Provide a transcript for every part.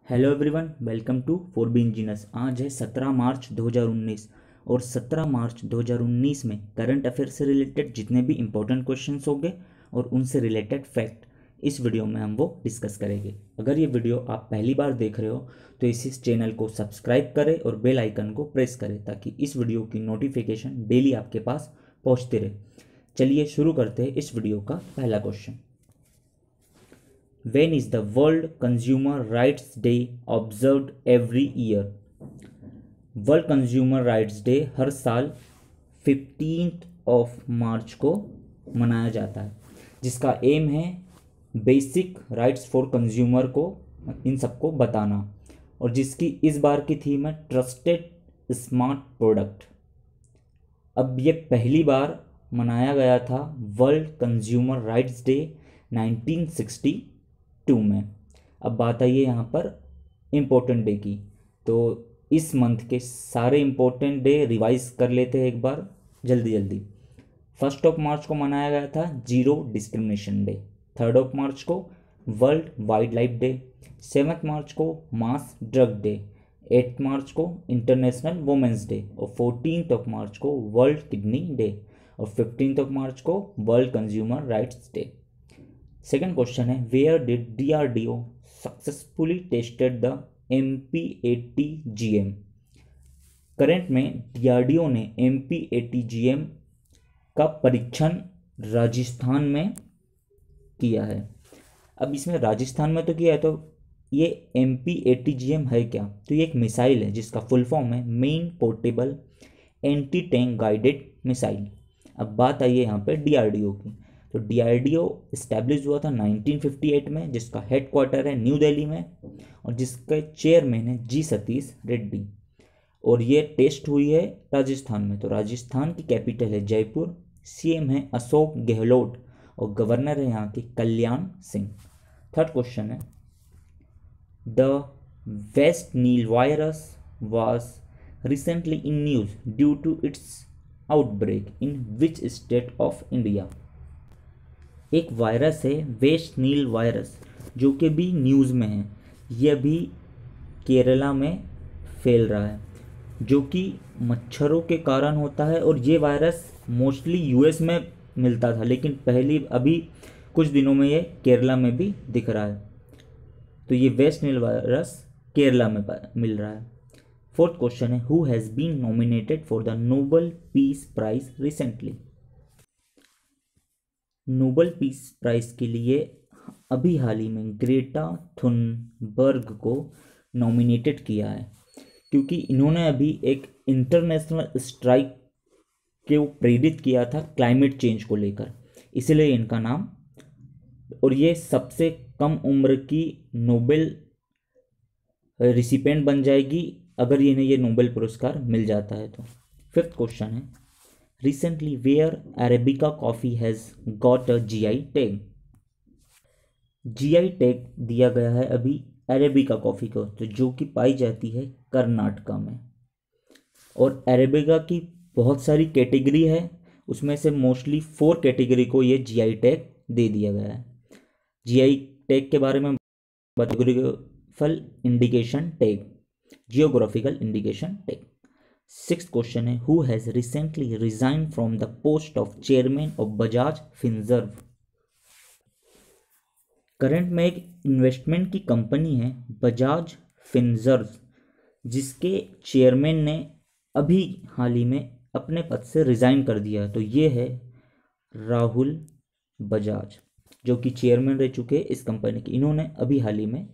Hello everyone, welcome to four B engineers. आज है 17 मार्च 2019 और 17 मार्च 2019 में करंट अफेयर से रिलेटेड जितने भी इंपॉर्टेंट क्वेश्चंस होंगे और उनसे रिलेटेड फैक्ट इस वीडियो में हम वो डिस्कस करेंगे। अगर ये वीडियो आप पहली बार देख रहे हो तो इस चैनल को सब्सक्राइब करें और बेल आइकन को प्रेस करें ताकि इस वीडियो की नोटिफिकेशन डेली आपके पास पहुँचती रहे। चलिए शुरू करते हैं इस वीडियो का पहला question. When is the World Consumer Rights Day observed every year? World Consumer Rights Day हर साल 15 मार्च को मनाया जाता है, जिसका एम है बेसिक राइट्स फॉर कंज्यूमर को इन सबको बताना, और जिसकी इस बार की थीम है ट्रस्टेड स्मार्ट प्रोडक्ट। अब ये पहली बार मनाया गया था वर्ल्ड कंज्यूमर राइट्स डे 1962 में। अब बात आई है यहाँ पर इम्पोर्टेंट डे की, तो इस मंथ के सारे इम्पोर्टेंट डे रिवाइज कर लेते हैं एक बार जल्दी। 1 मार्च को मनाया गया था जीरो डिस्क्रिमिनेशन डे। 3 मार्च को वर्ल्ड वाइल्ड लाइफ डे। 7 मार्च को मास ड्रग डे। 8 मार्च को इंटरनेशनल वुमेंस डे और 14 मार्च को वर्ल्ड किडनी डे और 15 मार्च को World Consumer Rights Day. Second question है, where did DRDO successfully tested the MP80GM? Current में DRDO ने MP80GM का परीक्षण राजस्थान में किया है। अब इसमें राजस्थान में तो किया है, तो ये MP80GM है क्या? तो ये एक मिसाइल है जिसका फुल फॉर्म है main portable anti tank guided missile. अब बात आई है यहाँ पे DRDO की, तो DRDO इस्टेब्लिश हुआ था 1958 में, जिसका हेड क्वार्टर है न्यू दिल्ली में और जिसके चेयरमैन है जी सतीश रेड्डी, और ये टेस्ट हुई है राजस्थान में। तो राजस्थान की कैपिटल है जयपुर, CM है अशोक गहलोत और गवर्नर है यहाँ के कल्याण सिंह। थर्ड क्वेश्चन है, the west Nile virus was recently in news due to its outbreak in which state of India? एक वायरस है वेस्ट नील वायरस, जो कि भी न्यूज़ में है। यह भी केरला में फैल रहा है, जो कि मच्छरों के कारण होता है, और ये वायरस मोस्टली US में मिलता था, लेकिन अभी कुछ दिनों में ये केरला में भी दिख रहा है। तो ये वेस्ट नील वायरस केरला में मिल रहा है। फोर्थ क्वेश्चन है, who has been nominated for the Nobel peace prize recently? Nobel peace prize के लिए अभी हाल ही में ग्रेटा थुनबर्ग को नॉमिनेटेड किया है, क्योंकि इन्होंने अभी एक इंटरनेशनल स्ट्राइक को प्रेरित किया था क्लाइमेट चेंज को लेकर, इसलिए इनका नाम, और ये सबसे कम उम्र की नोबेल रिसिपेंट बन जाएगी अगर इन्हें ये नोबेल पुरस्कार मिल जाता है तो। फिफ्थ क्वेश्चन है, recently where Arabica coffee has got a GI tag? GI tag दिया गया है अभी अरेबिका कॉफ़ी को, तो जो कि पाई जाती है कर्नाटका में। और अरेबिका की बहुत सारी कैटेगरी है, उसमें से मोस्टली 4 कैटेगरी को ये GI टैग दे दिया गया है। GI टैग के बारे में geographical indication tag. Sixth question है, who has recently resign from the post of chairman of Bajaj Finserv? Current में एक इन्वेस्टमेंट की कंपनी है बजाज फिनसर्व, जिसके चेयरमैन ने अभी हाल ही में अपने पद से रिज़ाइन कर दिया। तो ये है राहुल बजाज, जो कि चेयरमैन रह चुके इस कंपनी के। इन्होंने अभी हाल ही में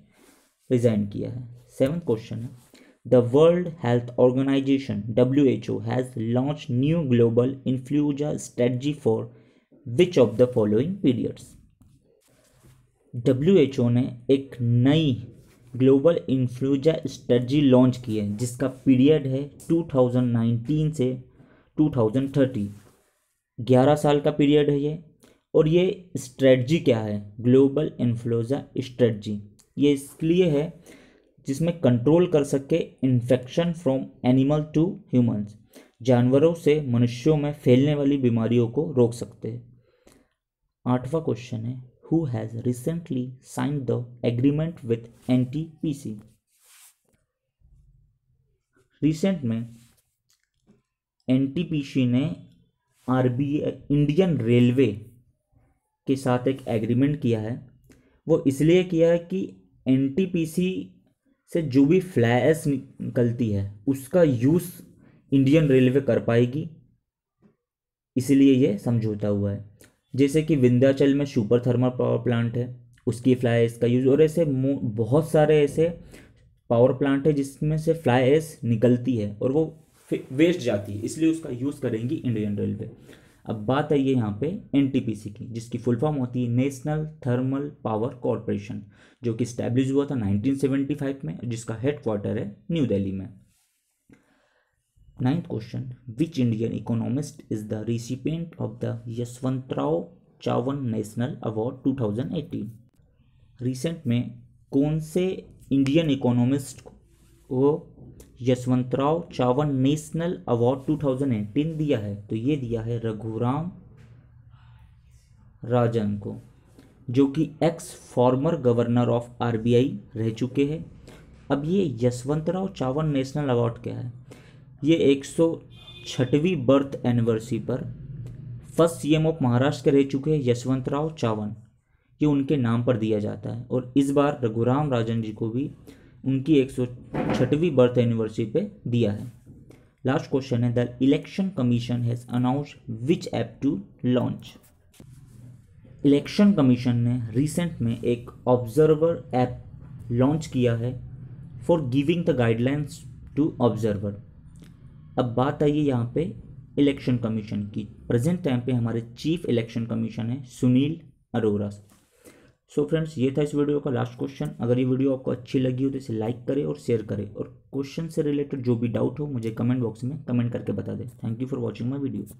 रिज़ाइन किया है। सेवन्थ क्वेश्चन है, the world health organisation WHO has launch new global influenza strategy for which of the following periods? WHO ने एक नई ग्लोबल इन्फ्लुएंजा स्ट्रेटजी लॉन्च की है, जिसका पीरियड है 2019 से 2030। 11 साल का पीरियड है ये। और ये स्ट्रेटजी क्या है? ग्लोबल इन्फ्लुएंजा स्ट्रेटजी ये इसलिए है जिसमें कंट्रोल कर सके infection from animal to humans, जानवरों से मनुष्यों में फैलने वाली बीमारियों को रोक सकते हैं। 8वां क्वेश्चन है, who has recently signed the agreement with NTPC? Recent में एनटीपीसी ने आरबीआई इंडियन रेलवे के साथ एक एग्रीमेंट किया है। वो इसलिए किया है कि एनटीपीसी से जो भी फ्लाई ऐश निकलती है उसका यूज़ इंडियन रेलवे कर पाएगी, इसलिए ये समझौता हुआ है। जैसे कि विंध्याचल में सुपर थर्मल पावर प्लांट है, उसकी फ्लाई ऐश का यूज़, और ऐसे बहुत सारे ऐसे पावर प्लांट है जिसमें से फ्लाई ऐश निकलती है और वो वेस्ट जाती है, इसलिए उसका यूज़ करेंगी इंडियन रेलवे। अब बात आई है यहाँ पे एनटीपीसी की, जिसकी फुल फॉर्म होती है नेशनल थर्मल पावर कॉरपोरेशन, जो कि स्टैब्लिश हुआ था 1975 में, जिसका हेडक्वार्टर है न्यू दिल्ली में। 9th question, which Indian economist is the recipient of the Yashwantrao chawal national award 2018? Recent में कौन से इंडियन इकोनॉमिस्ट को यशवंतराव चावन नेशनल अवार्ड 2018 दिया है? तो ये दिया है रघुराम राजन को, जो कि x former governor of RBI रह चुके हैं। अब ये यशवंतराव चावन नेशनल अवार्ड क्या है? ये 106वीं बर्थ एनिवर्सरी पर फर्स्ट सीएम ऑफ महाराष्ट्र के रह चुके हैं यशवंतराव चावन, ये उनके नाम पर दिया जाता है। और इस बार रघुराम राजन जी को भी उनकी 106वीं बर्थ एनिवर्सरी पे दिया है। लास्ट क्वेश्चन है, the election commission has announced which app to launch? Election commission ने रिसेंट में एक ऑब्जर्वर ऐप लॉन्च किया है for giving the guidelines to observer. अब बात आई है यहाँ पे इलेक्शन कमीशन की। प्रेजेंट टाइम पे हमारे चीफ इलेक्शन कमीशन है सुनील अरोरा। सो फ्रेंड्स, ये था इस वीडियो का लास्ट क्वेश्चन। अगर ये वीडियो आपको अच्छी लगी हो तो इसे लाइक करें और शेयर करें, और क्वेश्चन से रिलेटेड जो भी डाउट हो मुझे कमेंट बॉक्स में कमेंट करके बता दें। Thank you for watching my video.